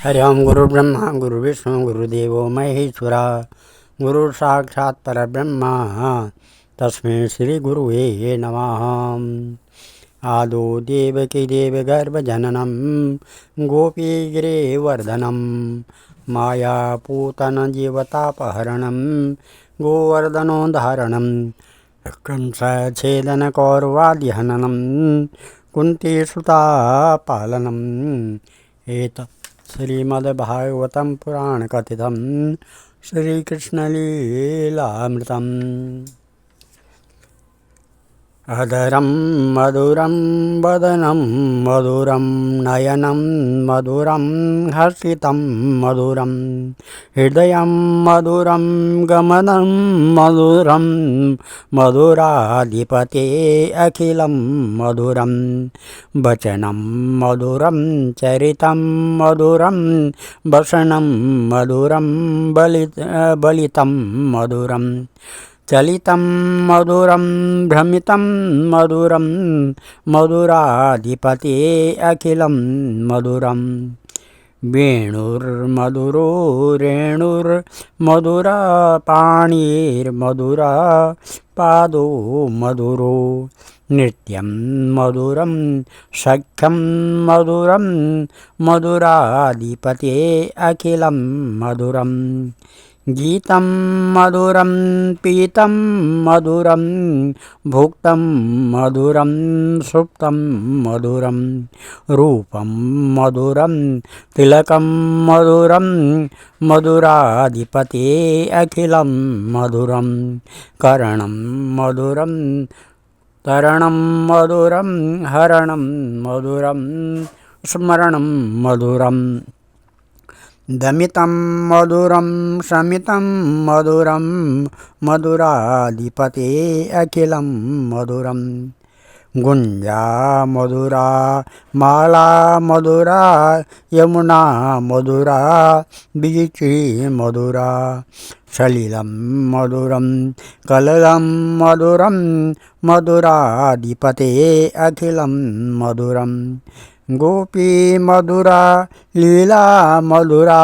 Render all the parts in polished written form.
हरि ओम गुरुर्ब्रह्मा गुरुर्विष्णु गुरुदेवो महेश्वरा गुरु साक्षात् परब्रह्म तस्मै श्री गुरुवे नमः। आदो देवकी देवगर्भजननं गोपीगिरिवर्धनं मायापूतन जीवतापहरणं गोवर्धनोद्धारणं कंसच्छेदनकौरवादिहननं कुन्तीसुतापालनम् एतत् श्रीमद्भागवतं पुराणकथितं श्रीकृष्णलीलामृतम्। अधरं मधुरं वदनं मधुरं नयनं मधुरं हर्षितं मधुरं हृदयं मधुरं गमनं मधुरं मधुराधिपते अखिलं मधुरं वचनं मधुरं चरितं मधुरं वसनं मधुरं बलितं मधुरं चलितं मधुरं भ्रमितं मधुरं मधुराधिपते अखिलं मधुरं वेणुर्मधुरो रेणुर्मधुरा पाणिर्मधुरा पादो मधुरो नृत्यं मधुरं सख्यं मधुरं मधुराधिपते अखिलं मधुरं गीतं मधुरं पीतं मधुरं भुक्तं मधुरं सुप्तं मधुरं रूपं मधुरं तिलकं मधुरं मधुराधिपते अखिलं मधुरं करणं मधुरं तरणं मधुरं हरणं मधुरं स्मरणं मधुरं दमितं मधुरं शमितं मधुरं मधुराधिपते अखिलं मधुरं गुञ्जा मधुरा माला मधुरा यमुना मधुरा बीची मधुरा सलिलं मधुरं कललं मधुरं मधुराधिपते अखिलं मधुरं गोपी मधुरा लीला मधुरा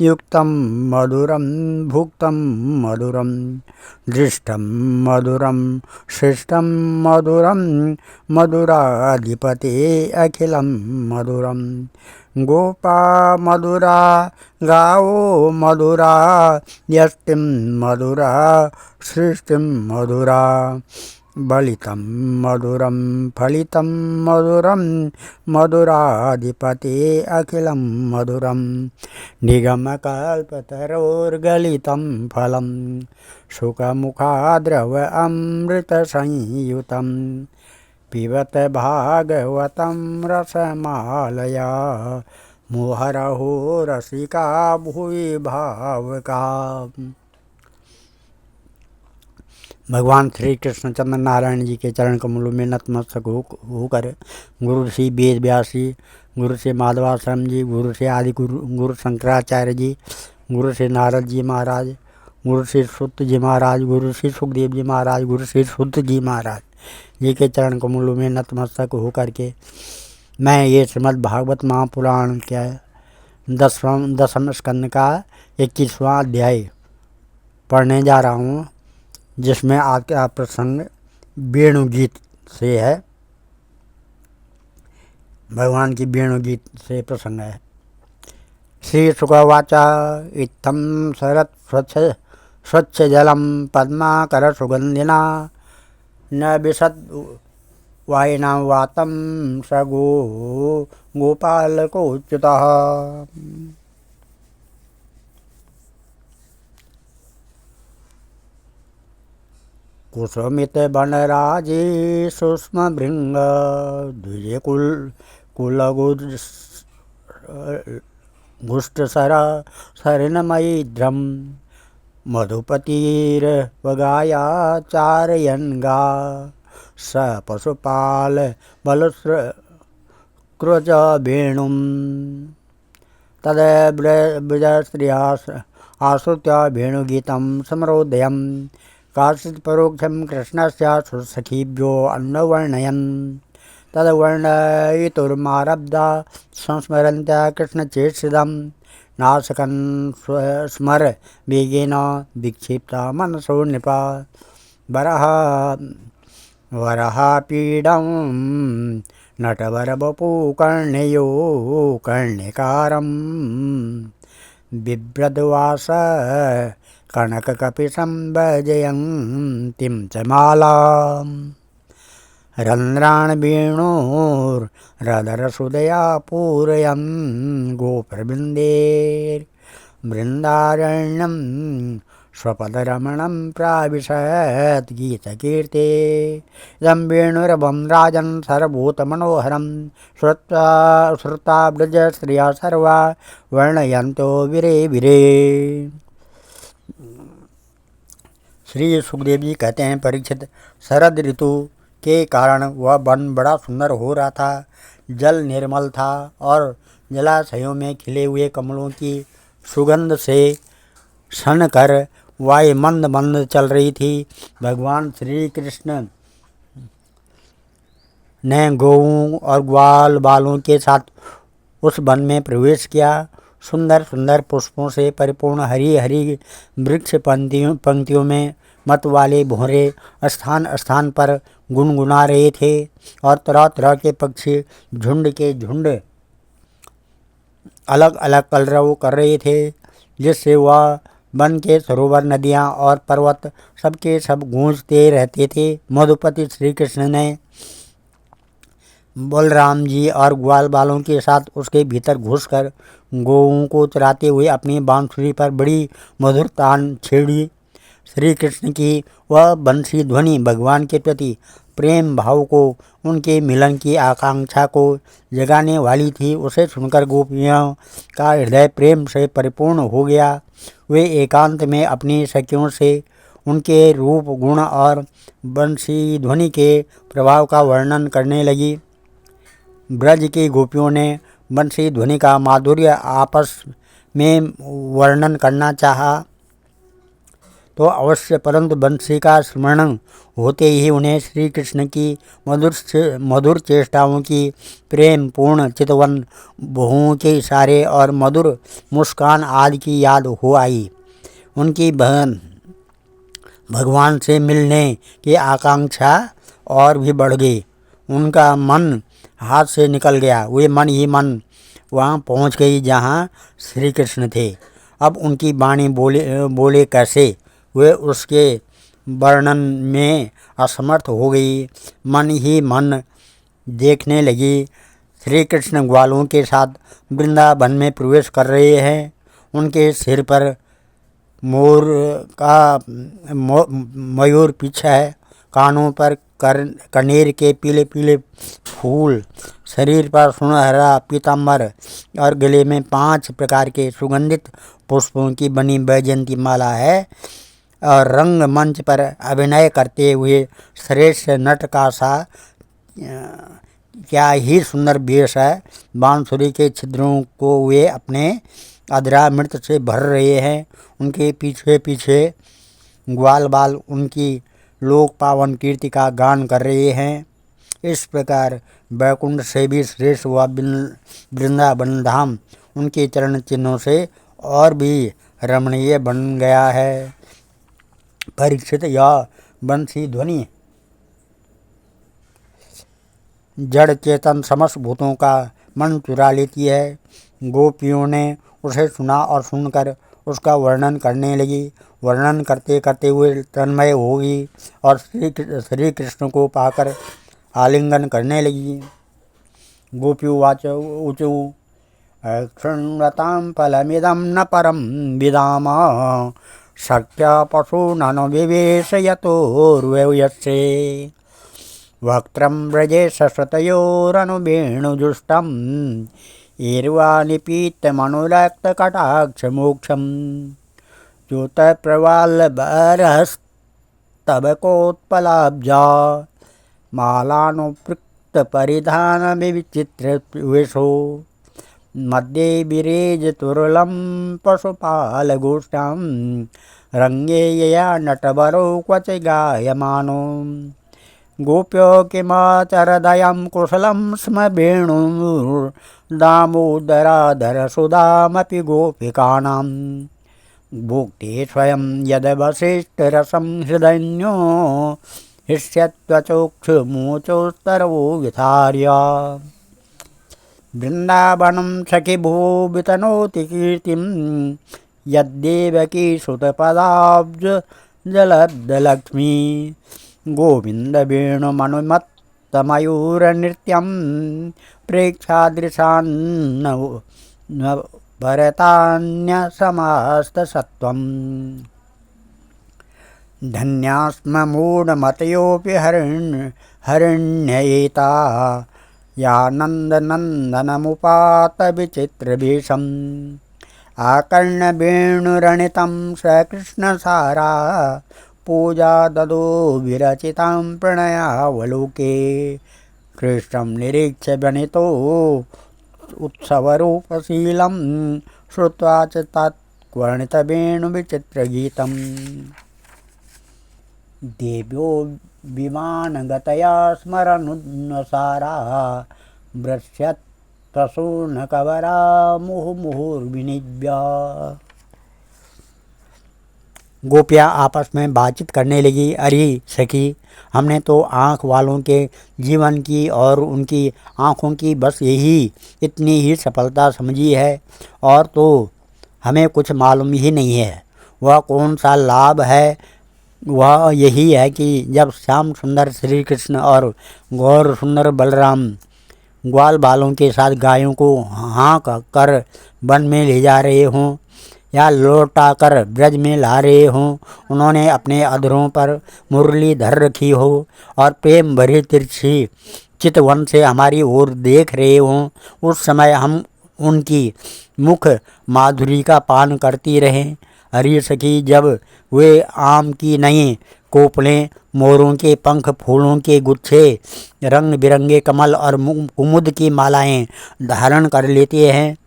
युक्तं मधुरं भुक्तं मधुरं दृष्टं मधुरं शिष्टं मधुरं मधुराधिपते अखिलं मधुरं गोपा मधुरा गावो मधुरा यष्टिं मधुरा सृष्टिं मधुरा बलितं मधुरं फलितं मधुरं मधुराधिपते अखिलं मधुरं निगमकल्पतरोर्गलितं फलं शुकमुखाद्रव अमृतसंयुतं पिबत भागवतं रसमालया मुहुरहो रसिका भुवि भावुका। भगवान श्री कृष्ण चंद्र नारायण जी के चरण कमलों में नतमस्तक होकर गुरु श्री वेद व्यास जी, गुरु श्री माधवाश्रम जी, गुरु श्री आदि गुरु शंकराचार्य जी, गुरु श्री नारद जी महाराज, गुरु श्री सुत जी महाराज, गुरु श्री सुखदेव जी महाराज, गुरु श्री सुत जी महाराज जी के चरण कमलों में नतमस्तक होकर के मैं ये श्रीमद् भागवत महापुराण क्या दसम स्कंद का 21वां अध्याय पढ़ने जा रहा हूँ, जिसमें आज का प्रसंग वेणुगीत से है। भगवान की वेणुगीत से प्रसंग है। श्री शुकवाच इत्थं सरत् स्वच्छ जलम पद्माकर सुगंधिना न विशद वायिना वातं स गोपालकोच्युतः। कुसुमित बनराजे सूक्ष्म भृंग द्विज कुलगुष्ट सरिणमयीध्रम मधुपतिर्वगाया चारयन् गा स पशुपाल बलुस्कृज वेणुं तद ब्रजस्त्रिया आश्रित्य वेणुगीतं समरोदयम् काचित् परोक्षं कृष्णस्य सखीभ्यो अन्ववर्णयन् तद्वर्णयितुर्मारब्धा संस्मरन्त्या कृष्णचेष्टिदं नाशकन् स्मर वेगेन विक्षिप्ता मनसो नृपा वरहापीडं नटवरवपुकर्णयो कर्णिकारं बिभ्रद्वास कनककपिशं भजयन्तीं च मालाम् रन्ध्रान् वेणोर्रदरसुदया पूरयन् गोपवृन्देर्बृन्दारण्यं स्वपदरमणं प्राविशत् गीतकीर्ते इदं वेणुरवं राजन् सर्वभूतमनोहरं श्रुत्वा ब्रजस्त्रियः सर्वा वर्णयन्तो विरे विरे। श्री सुखदेव जी कहते हैं, परीक्षित, शरद ऋतु के कारण वह वन बड़ा सुंदर हो रहा था। जल निर्मल था और जलाशयों में खिले हुए कमलों की सुगंध से सन कर वायु मंद मंद चल रही थी। भगवान श्री कृष्ण ने गौओं और ग्वाल बालों के साथ उस वन में प्रवेश किया। सुंदर सुंदर पुष्पों से परिपूर्ण हरी हरी वृक्ष पंक्तियों में मत वाले भौरे स्थान स्थान पर गुनगुना रहे थे और तरह तरह के पक्षी झुंड के झुंड अलग अलग कलरव कर रहे थे, जिससे वह वन के सरोवर, नदियाँ और पर्वत सबके सब गूंजते रहते थे। मधुपति श्री कृष्ण ने बलराम जी और ग्वाल बालों के साथ उसके भीतर घुसकर गौओं को चराते हुए अपनी बांसुरी पर बड़ी मधुर तान छेड़ी। श्री कृष्ण की वह बंसी ध्वनि भगवान के प्रति प्रेम भाव को, उनके मिलन की आकांक्षा को जगाने वाली थी। उसे सुनकर गोपियों का हृदय प्रेम से परिपूर्ण हो गया। वे एकांत में अपनी सखियों से उनके रूप, गुण और बंसी ध्वनि के प्रभाव का वर्णन करने लगी। ब्रज की गोपियों ने बंसी ध्वनि का माधुर्य आपस में वर्णन करना चाहा तो अवश्य, परंतु बंसी का स्मरण होते ही उन्हें श्री कृष्ण की मधुर चेष्टाओं की प्रेम पूर्ण चितवन, बहुओं के इशारे और मधुर मुस्कान आदि की याद हो आई। उनकी भगवान से मिलने की आकांक्षा और भी बढ़ गई। उनका मन हाथ से निकल गया। वे मन ही मन वहाँ पहुँच गई जहाँ श्री कृष्ण थे। अब उनकी वाणी बोले कैसे, वे उसके वर्णन में असमर्थ हो गई। मन ही मन देखने लगी। श्री कृष्ण ग्वालों के साथ वृंदावन में प्रवेश कर रहे हैं। उनके सिर पर मोर का मयूर पीछा है, कानों पर कनेर के पीले पीले फूल, शरीर पर सुनहरा पीताम्बर और गले में 5 प्रकार के सुगंधित पुष्पों की बनी वैजयंती माला है। और रंगमंच पर अभिनय करते हुए श्रेष्ठ नट का सा क्या ही सुंदर वेश है। बांसुरी के छिद्रों को वे अपने अधरामृत से भर रहे हैं। उनके पीछे पीछे ग्वाल बाल उनकी लोक पावन कीर्ति का गान कर रहे हैं। इस प्रकार वैकुंठ से भी श्रेष्ठ हुआ वृंदावन धाम उनके चरण चिन्हों से और भी रमणीय बन गया है। परीक्षित, यह बंसी ध्वनि जड़ चेतन समस्त भूतों का मन चुरा लेती है। गोपियों ने उसे सुना और सुनकर उसका वर्णन करने लगी। वर्णन करते करते हुए तन्मय हो गई और श्री कृष्ण को पाकर आलिंगन करने लगी। गोपीवाच ऊचु क्षण्वतां फलमिदं न परं विदाम शक्त्या पशूननु विवेशयतोर्वयस्ये वक्त्रं व्रजे सश्रुतयोरनुवेणुजुष्टम् ईर्वानिपीतमनुरक्तकटाक्षमोक्षं च्युतप्रवालबरहस्तबकोत्पलाब्जा मालानुपृक्तपरिधानविचित्रवेशो मध्ये विरेजतुरलं पशुपालगोष्ठां रङ्गे यया नटवरो क्वच गायमानो गोप्यो किमाचरदयं कुशलं स्म वेणुर्दामोदराधर सुधामपि गोपिकानां भुक्ते स्वयं यद्वसिष्ठरसं हृदयन्यो हृष्यत्वचोक्षुमूचोस्तरवो विधार्य वृन्दावनं सखि भुवो वितनोति कीर्तिं यद्देवकी सुतपदाब्ज जलब्धलक्ष्मी गोविन्द वेणुमनुमत्तमयूरनृत्यं प्रेक्षादृशान्न भरतान्यसमस्तसत्त्वम् धन्यास्म मूढमतयोऽपि हरिण्ययेता यानन्दनन्दनमुपात विचित्रवेशम् आकर्ण्यवेणुरणितं सकृष्णसारा पूजा ददो विरचितां प्रणयावलोके कृष्णं निरीक्ष्य वनितो उत्सवरूपशीलं श्रुत्वा च तत्वर्णितवेणुविचित्रगीतम् देव्यो विमानगतया स्मरनुसारा भ्रश्यत्प्रसूनकवरा मुहुर्विनिव्या। गोपियाँ आपस में बातचीत करने लगी। अरे सखी, हमने तो आँख वालों के जीवन की और उनकी आँखों की बस यही इतनी ही सफलता समझी है, और तो हमें कुछ मालूम ही नहीं है। वह कौन सा लाभ है? वह यही है कि जब श्याम सुंदर श्री कृष्ण और गौर सुंदर बलराम ग्वाल बालों के साथ गायों को हाँक कर वन में ले जा रहे हों या लौटा कर ब्रज में ला रहे हों, उन्होंने अपने अधरों पर मुरली धर रखी हो और प्रेम भरी तिरछी चितवन से हमारी ओर देख रहे हों, उस समय हम उनकी मुख माधुरी का पान करती रहें। अरे सखी, जब वे आम की नई कोपलें, मोरों के पंख, फूलों के गुच्छे, रंग बिरंगे कमल और कुमुद की मालाएं धारण कर लेते हैं,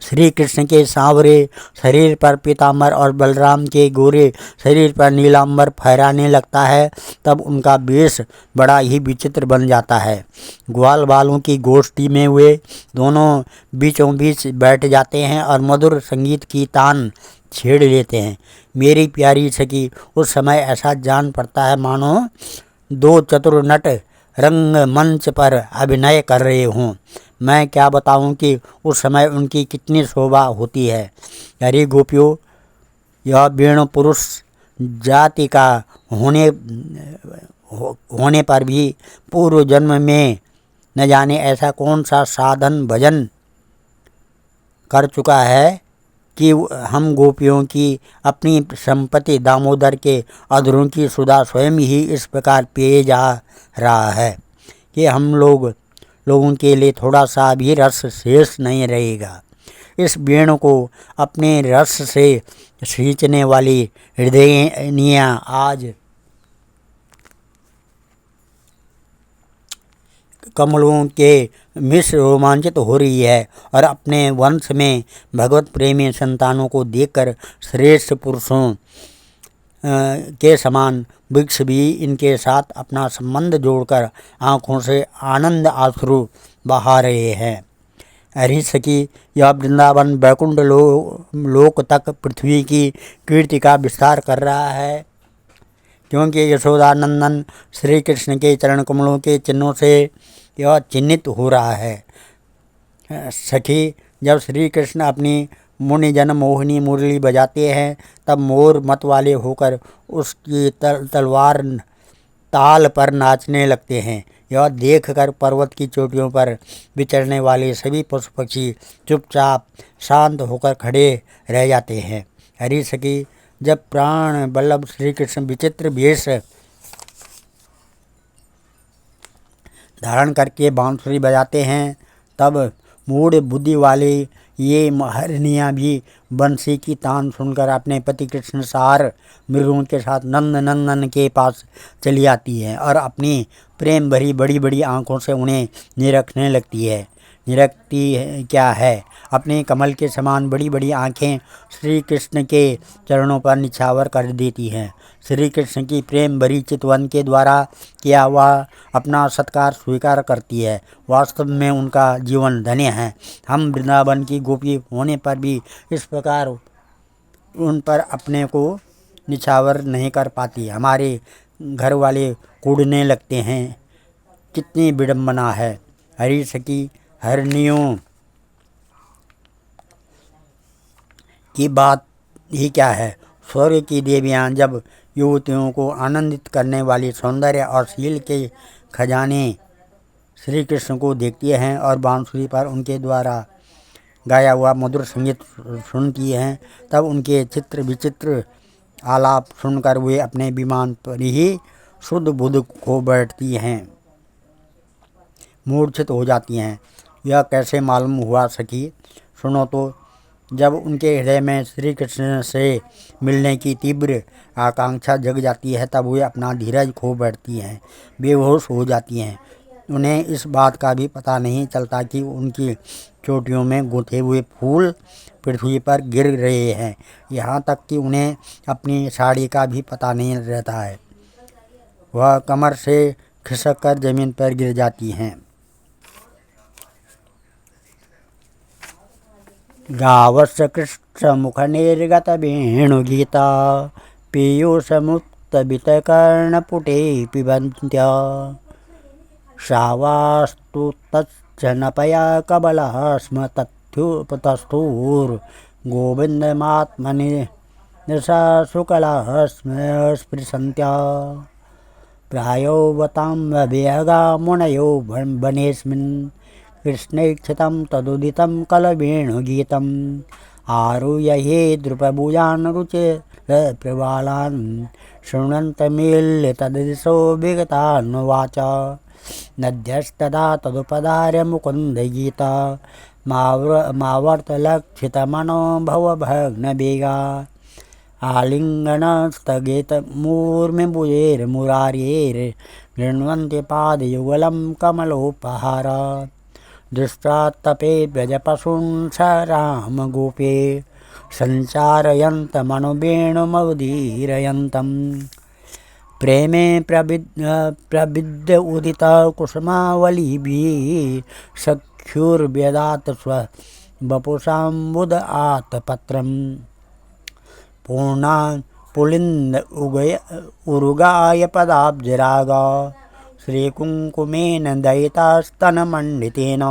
श्री कृष्ण के सांवरे शरीर पर पीताम्बर और बलराम के गोरे शरीर पर नीलांबर फहराने लगता है, तब उनका वेश बड़ा ही विचित्र बन जाता है। ग्वाल बालों की गोष्ठी में वे दोनों बीचों बीच बैठ जाते हैं और मधुर संगीत की तान छेड़ लेते हैं। मेरी प्यारी सखी, उस समय ऐसा जान पड़ता है मानो दो चतुर नट रंगमंच पर अभिनय कर रहे हों। मैं क्या बताऊं कि उस समय उनकी कितनी शोभा होती है। अरे गोपियों, यह वेणु पुरुष जाति का होने पर भी पूर्व जन्म में न जाने ऐसा कौन सा साधन भजन कर चुका है कि हम गोपियों की अपनी संपत्ति दामोदर के अधरों की सुधा स्वयं ही इस प्रकार पिए जा रहा है कि हम लोगों के लिए थोड़ा सा भी रस शेष नहीं रहेगा। इस वेणु को अपने रस से सींचने वाली हृदयनियाँ आज कमलों के मिश्र रोमांचित हो रही है और अपने वंश में भगवत प्रेमी संतानों को देखकर श्रेष्ठ पुरुषों के समान वृक्ष भी इनके साथ अपना संबंध जोड़कर आँखों से आनंद आंसू बहा रहे हैं। अरे सखी, यह वृंदावन वैकुंठ लोक तक पृथ्वी की कीर्ति का विस्तार कर रहा है, क्योंकि यशोदानंदन श्री कृष्ण के चरण कमलों के चिन्हों से यह चिन्हित हो रहा है। सखी, जब श्री कृष्ण अपनी मुनिजन मोहिनी मुरली बजाते हैं, तब मोर मत वाले होकर उसकी तलवार ताल पर नाचने लगते हैं। यह देखकर पर्वत की चोटियों पर विचरने वाले सभी पशु पक्षी चुपचाप शांत होकर खड़े रह जाते हैं। हरि सखी, जब प्राण वल्लभ श्री कृष्ण विचित्र वेश धारण करके बांसुरी बजाते हैं, तब मूढ़ बुद्धि वाले ये हरनियाँ भी बंसी की तान सुनकर अपने पति कृष्ण सार मृगों के साथ नंद नंदन के पास चली आती है और अपनी प्रेम भरी बड़ी बड़ी आँखों से उन्हें निरखने लगती है। क्या है। अपने कमल के समान बड़ी बड़ी आँखें श्री कृष्ण के चरणों पर निछावर कर देती हैं। श्री कृष्ण की प्रेम भरी चितवन के द्वारा किया हुआ अपना सत्कार स्वीकार करती है। वास्तव में उनका जीवन धन्य है। हम वृंदावन की गोपी होने पर भी इस प्रकार उन पर अपने को निछावर नहीं कर पाती। हमारे घर वाले कूड़ने लगते हैं। कितनी विडम्बना है। हरि सखी हरनियों की बात ही क्या है। स्वर्ग की देवियां जब युवतियों को आनंदित करने वाली सौंदर्य और शील के खजाने श्री कृष्ण को देखती हैं और बांसुरी पर उनके द्वारा गाया हुआ मधुर संगीत सुनती हैं, तब उनके चित्र विचित्र आलाप सुनकर वे अपने विमान पर ही शुद्ध बुद्ध खो बैठती हैं, मूर्छित हो जाती हैं। यह कैसे मालूम हुआ सखी? सुनो तो। जब उनके हृदय में श्री कृष्ण से मिलने की तीव्र आकांक्षा जग जाती है, तब वे अपना धीरज खो बैठती हैं, बेहोश हो जाती हैं। उन्हें इस बात का भी पता नहीं चलता कि उनकी चोटियों में गुथे हुए फूल पृथ्वी पर गिर रहे हैं। यहाँ तक कि उन्हें अपनी साड़ी का भी पता नहीं रहता है। वह कमर से खिसक कर जमीन पर गिर जाती हैं। गावस्य कृष्ण मुख निर्गत वेणुगीता पीयूषमुक्त वितकर्णपुटे पिबन्त्या शावास्तु तच्चनपया कबलः स्म तस्थुर्गोविन्दमात्मनि निशा शुकलः स्पृशन्त्या प्रायोवतां विहगा मुनयो वनेऽस्मिन् कृष्णैक्षितं तदुदितं कलवेणुगीतम् आरुह्य हे द्रुपभुजान् रुचिरप्रवालान् शृण्वन्तमील्यतदिशो विगतान्वाच नद्यस्तदा तदुपधार्य मुकुन्दगीता मावर्तलक्षितमनो भवभग्नवेगा आलिङ्गनस्तगेतमूर्मिभुजेर्मुरारेर्गृह्णन्ति पादयुगलं कमलोपहार दृष्ट्वा तपे व्रजपशून् स रामगोपे सञ्चारयन्तमनुवेणुमवधीरयन्तम् प्रेमे प्रविद्य उदित कुसुमावलीभिः सख्युर्व्यदात स्ववपुषाम्बुद आतपत्रम् पूर्णा पुलिन्द उरुगाय पदाब्जरागा श्रीकुङ्कुमेन दयितास्तनमण्डितेन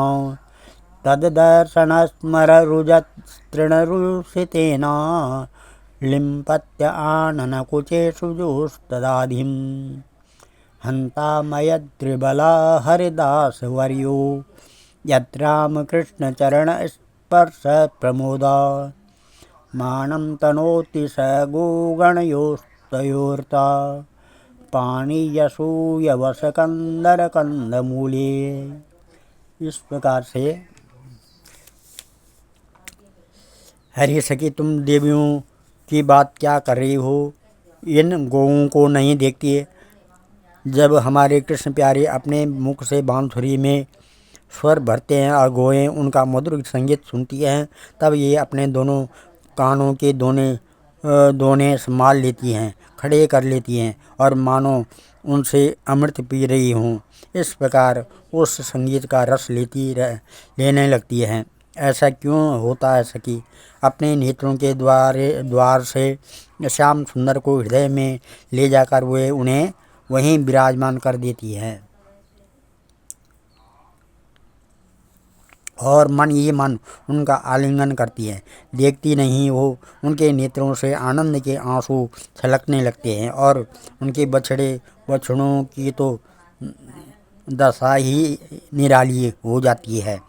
तद्दर्शनस्मररुजतृणरुषितेन लिम्पत्य आननकुचेषु जुस्तदाधिं हन्तामयद्रिबला हरिदासवर्यो यद्रामकृष्णचरणस्पर्शप्रमोदा मानं तनोति स गोगणयोस्तयोर्ता पाणियसूयवसकन्दरकन्दमूले। इस प्रकार से हरि सखी तुम देवियों की बात क्या कर रही हो? इन गौओं को नहीं देखती है? जब हमारे कृष्ण प्यारे अपने मुख से बांसुरी में स्वर भरते हैं और गौएं उनका मधुर संगीत सुनती हैं, तब ये अपने दोनों कानों के दोने संभाल लेती हैं, खड़े कर लेती हैं और मानो उनसे अमृत पी रही हों। इस प्रकार उस संगीत का रस लेने लगती हैं। ऐसा क्यों होता है सखी? अपने नेत्रों के द्वार से श्याम सुंदर को हृदय में ले जाकर वे उन्हें वहीं विराजमान कर देती है और मन उनका आलिंगन करती है। देखती नहीं हो, उनके नेत्रों से आनंद के आंसू छलकने लगते हैं और उनके बछड़ों की तो दशा ही निराली हो जाती है।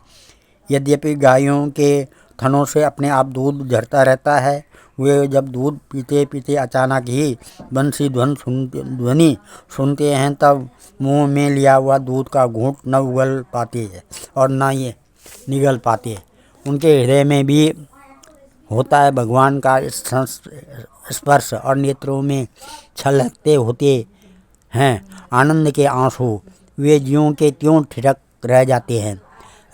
यद्यपि गायों के थनों से अपने आप दूध झरता रहता है, वे जब दूध पीते पीते अचानक ही बंसी ध्वनि सुनते हैं, तब मुंह में लिया हुआ दूध का घूंट न उगल पाते हैं और न ये निगल पाते। उनके हृदय में भी होता है भगवान का स्पर्श और नेत्रों में छलकते होते हैं आनंद के आंसू। वे ज्यों के त्यों ठिठक रह जाते हैं।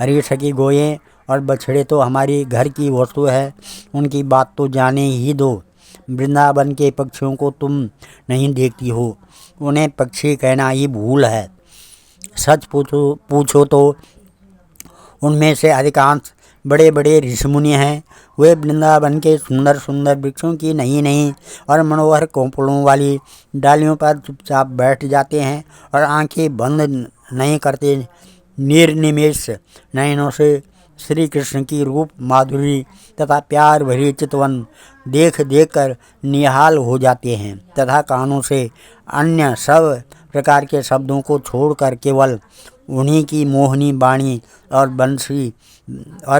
अरे सखी, गोये और बछड़े तो हमारी घर की वस्तु है, उनकी बात तो जाने ही दो। वृंदावन के पक्षियों को तुम नहीं देखती हो, उन्हें पक्षी कहना ही भूल है। सच पूछो तो उनमें से अधिकांश बड़े बड़े ऋषिमुनि हैं। वे वृंदावन के सुंदर सुंदर वृक्षों की नई नई और मनोहर कोंपड़ों वाली डालियों पर चुपचाप बैठ जाते हैं और आंखें बंद नहीं करते, निर्निमेष नयनों से श्री कृष्ण की रूप माधुरी तथा प्यार भरी चितवन देख देख कर निहाल हो जाते हैं तथा कानों से अन्य सब प्रकार के शब्दों को छोड़कर केवल उन्हीं की मोहनी वाणी और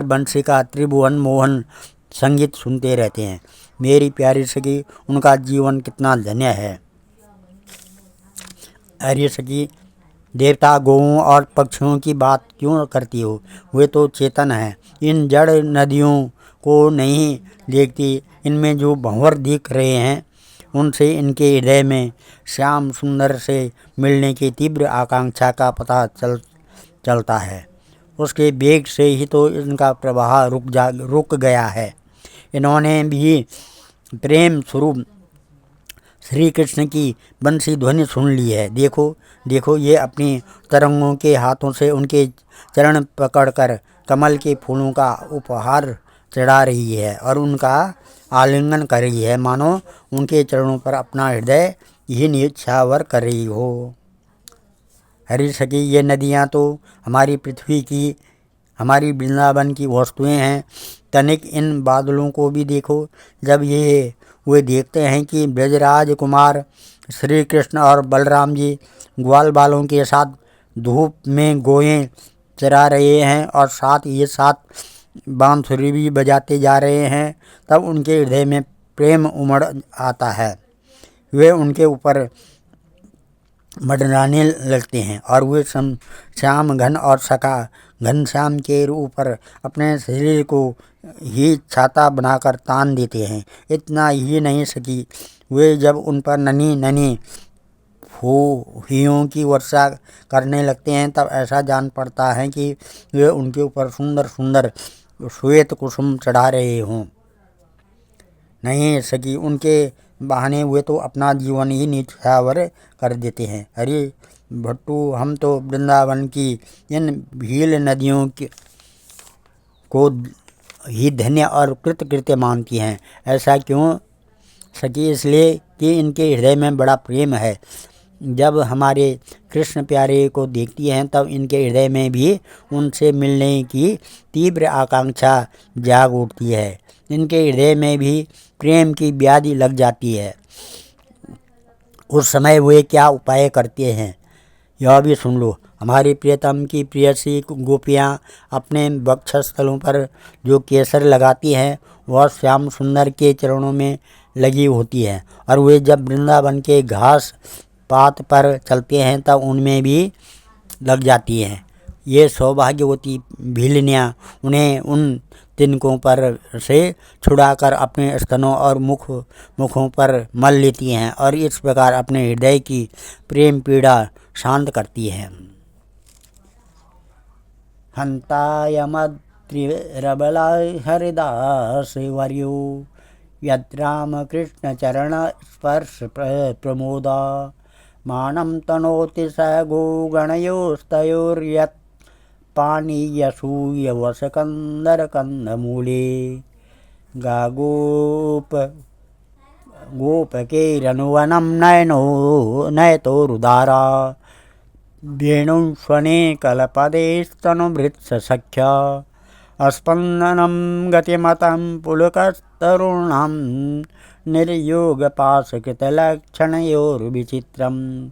बंसी का त्रिभुवन मोहन संगीत सुनते रहते हैं। मेरी प्यारी सखी, उनका जीवन कितना धन्य है। अरे सखी, देवता गौओं और पक्षियों की बात क्यों करती हो? वे तो चेतन हैं। इन जड़ नदियों को नहीं देखती, इनमें जो भंवर दिख रहे हैं उनसे इनके हृदय में श्याम सुंदर से मिलने की तीव्र आकांक्षा का पता चलता है। उसके वेग से ही तो इनका प्रवाह रुक गया है। इन्होंने भी प्रेम स्वरूप श्री कृष्ण की बंसी ध्वनि सुन ली है। देखो देखो, ये अपनी तरंगों के हाथों से उनके चरण पकड़कर कमल के फूलों का उपहार चढ़ा रही है और उनका आलिंगन कर रही है, मानो उनके चरणों पर अपना हृदय ही न्योछावर कर रही हो। हरी सखी, ये नदियाँ तो हमारी पृथ्वी की, हमारी वृंदावन की वस्तुएं हैं। तनिक इन बादलों को भी देखो। जब ये वे देखते हैं कि ब्रजराज कुमार श्री कृष्ण और बलराम जी ग्वाल बालों के साथ धूप में गोयें चरा रहे हैं और साथ बांसुरी भी बजाते जा रहे हैं, तब उनके हृदय में प्रेम उमड़ आता है। वे उनके ऊपर मंडराने लगते हैं और वे श्याम घन और सखा घनश्याम के ऊपर अपने शरीर को ही छाता बनाकर तान देते हैं। इतना ही नहीं सकी, वे जब उन पर ननी ननी फूहियों की वर्षा करने लगते हैं तब ऐसा जान पड़ता है कि वे उनके ऊपर सुंदर सुंदर श्वेत कुसुम चढ़ा रहे हों। नहीं सकी, उनके बहाने हुए तो अपना जीवन ही न्योछावर कर देते हैं। अरे भट्टू, हम तो वृंदावन की इन भील नदियों को ही धन्य और कृतकृत्य मानती हैं। ऐसा क्यों सकी? इसलिए कि इनके हृदय में बड़ा प्रेम है। जब हमारे कृष्ण प्यारे को देखती हैं तब इनके हृदय में भी उनसे मिलने की तीव्र आकांक्षा जाग उठती है। इनके हृदय में भी प्रेम की व्याधि लग जाती है। उस समय वे क्या उपाय करते हैं, यह भी सुन लो। हमारी प्रियतम की प्रियसी गोपियाँ अपने वक्षस्थलों पर जो केसर लगाती हैं वह श्याम सुंदर के चरणों में लगी होती है और वे जब वृंदावन के घास पात पर चलते हैं तब उनमें भी लग जाती हैं। ये सौभाग्यवती भीलनियाँ उन्हें उन तिनकों पर से छुड़ाकर अपने स्तनों और मुखों पर मल लेती हैं और इस प्रकार अपने हृदय की प्रेम पीड़ा शांत करती हैं। हंतायमद्रिरबला हरिदास वर्यो यद्राम कृष्ण चरण स्पर्श प्रमोदा मानं तनोति स गोगणयोस्तयोर्यत् पानीयसूयवसकन्दरकन्दमूले गोपकैरनुवनं नयतोरुदारा वेणुं स्वने कलपदेस्तनुभृत्सख्या अस्पन्दनं गतिमतं पुलकस्तरुणां निर्योगपाशकृतलक्षणयोर्विचित्रम्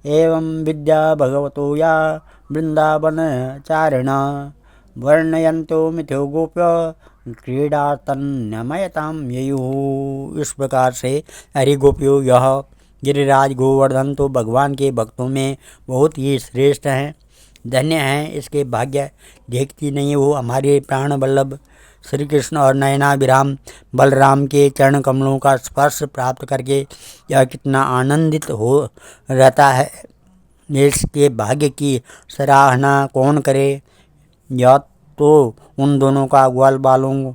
एवं विद्या भगवतो या वृंदावनचारिणा वर्णयन्तो मिथो गोप्य क्रीडा तन्नमयतां ययुः। इस प्रकार से हरि गोपियों, यह गिरिराज गोवर्धन तो भगवान के भक्तों में बहुत ही श्रेष्ठ हैं, धन्य हैं। इसके भाग्य देखती नहीं हो हमारे प्राण वल्लभ श्री कृष्ण और नयनाभिराम बलराम के चरण कमलों का स्पर्श प्राप्त करके यह कितना आनंदित हो रहता है। इसके भाग्य की सराहना कौन करे। यह तो उन दोनों का ग्वाल बालों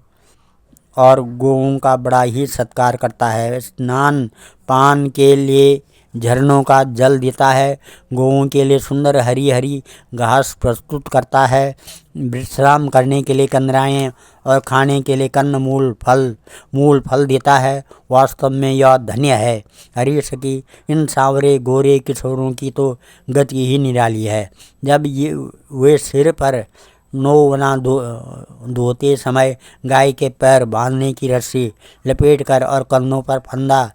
और गौओं का बड़ा ही सत्कार करता है। स्नान पान के लिए झरनों का जल देता है, गौओं के लिए सुंदर हरी हरी घास प्रस्तुत करता है, विश्राम करने के लिए कंदराएँ और खाने के लिए कन्न मूल फल देता है। वास्तव में यह धन्य है। हरी सखी, इन सांवरे गोरे किशोरों की तो गति ही निराली है। जब ये वे सिर पर नौवना धोते समय गाय के पैर बांधने की रस्सी लपेटकर और कंधों पर फंदा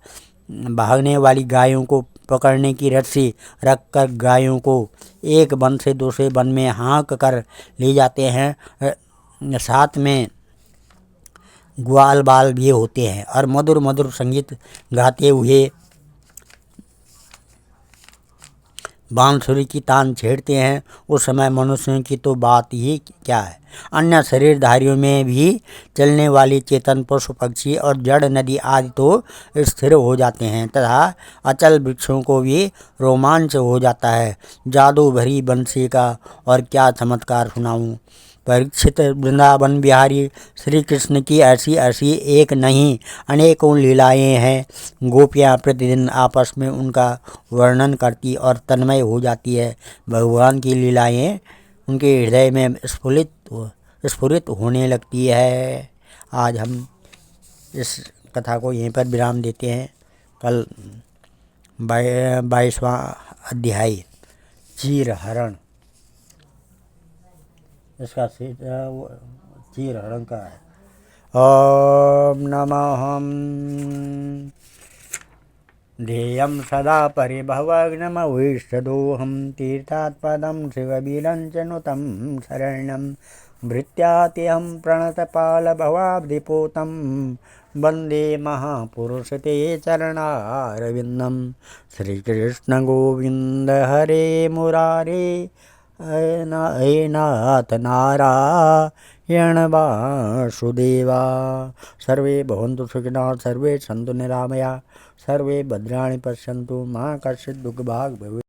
भागने वाली गायों को पकड़ने की रस्सी रखकर गायों को एक वन से दूसरे वन में हाँक कर ले जाते हैं। साथ में ग्वाल बाल भी होते हैं और मधुर मधुर संगीत गाते हुए बांसुरी की तान छेड़ते हैं। उस समय मनुष्यों की तो बात ही क्या है, अन्य शरीरधारियों में भी चलने वाली चेतन पशु पक्षी और जड़ नदी आदि तो स्थिर हो जाते हैं तथा अचल वृक्षों को भी रोमांच हो जाता है। जादू भरी बंसी का और क्या चमत्कार सुनाऊं। परीक्षित, वृंदावन बिहारी श्री कृष्ण की ऐसी ऐसी एक नहीं अनेकों लीलाएं हैं। गोपियाँ प्रतिदिन आपस में उनका वर्णन करती और तन्मय हो जाती है। भगवान की लीलाएं उनके हृदय में स्फुरित होने लगती है। आज हम इस कथा को यहीं पर विराम देते हैं। कल 22वां अध्याय चीर हरण, इसका चीर हरण का है। ओम नमः ध्येयं सदा परिभवग्नमविष्टदोहं तीर्थात्पदं शिवबीरञ्चनुतं शरण्यं भृत्यात्यहं प्रणतपालभवाब्धिपोतं वन्दे महापुरुषते चरणारविन्दं। श्रीकृष्णगोविन्द हरे मुरारे हे नाथ नारायण वासुदेवा। सर्वे भवन्तु सुखिनः, सर्वे सन्तु निरामया, सर्वे भद्राणि पश्यन्तु, मा कश्चित् दुःखभाग् भवेत्।